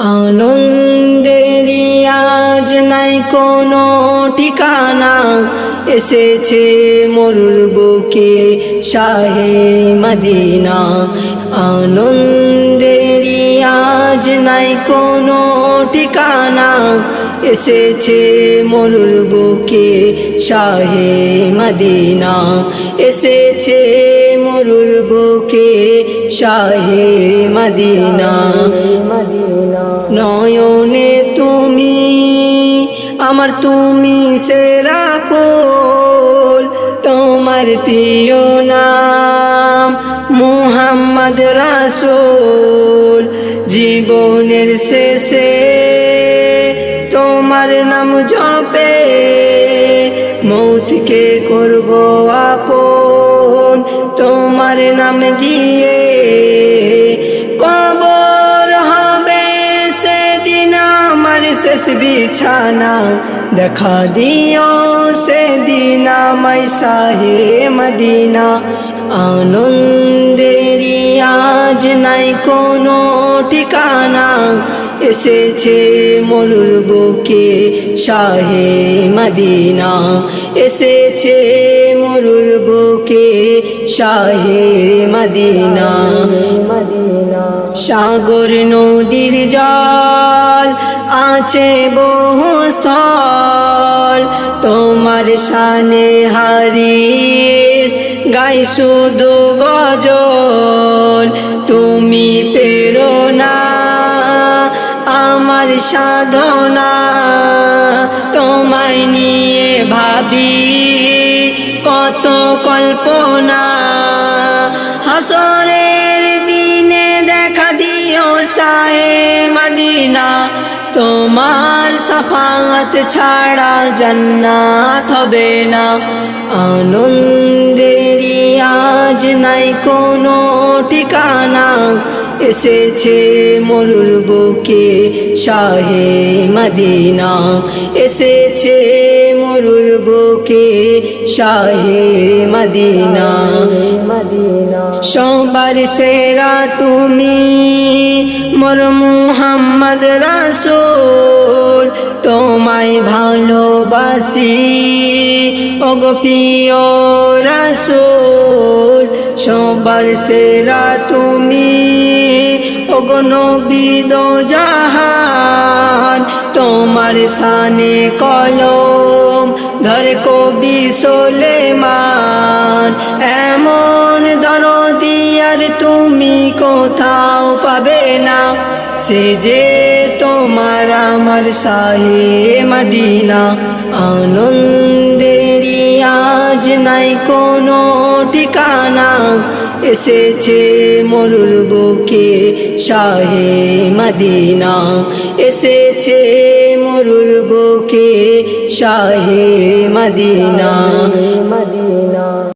আনন্দেরি আজ নাই কোনো ঠিকানা, এসেছে মরুর বুকে শাহে মদিনা। আনন্দেরি আজ নাই কোনো ঠিকানা, এসেছে মরুর বুকে শাহে মদিনা। এসেছে মরুর বুকে শাহে মদিনা। নয়নে তুমি আমার, তুমি সেরা ফুল, তোমার প্রিয় নাম মুহাম্মদ রাসূল। জীবনের শেষে তোমার নাম জপে মৌতকে করব আপন, তোমার নাম দিয়ে কবর হবে সেদিন আমার শেষ বিছানা। দেখা দিও সেদিন আমায় শাহে মদিনা। আনন্দেরি আজ নাই কোনো ঠিকানা, এসেছে মরুর বুকে শাহে মদিনা। এসেছে মরুর বুকে শাহে মদিনা। সাগর নদীর জল আছে বহু স্থল, তোমার শানে হারিস গাই শুধু গজল। তুমি প্রেরণা আমার সাধনা, তোমায় নিয়ে ভাবি কত কল্পনা। হাসরের দিনে দেখা দিও শাহে মদিনা, তোমার শাফাআত ছাড়া জান্নাত হবে না। আনন্দেরি আজ নাই কোনো ঠিকানা, এসেছে মরুর বুকে শাহে মদিনা। এসেছে মরুর বুকে শাহে মদিনা। সবার সেরা তুমি মোর মুহাম্মদ রাসূল, তোমায় ভালোবাসি ওগো প্রিয় রাসূল। সবার সেরা তুমি ওগো নবী দো জাহান, তোমার শানে কলম ধরে কবি সুলেমান। এমন দরদি আর তুমি কোথাও পাবে না, সে যে তোমার আমার শাহে মদিনা। আনন্দেরি আজ নাই কোনো ঠিকানা, এসেছে মরুর বুকে শাহে মদিনা। এসেছে মরুর বুকে শাহে মদিনা।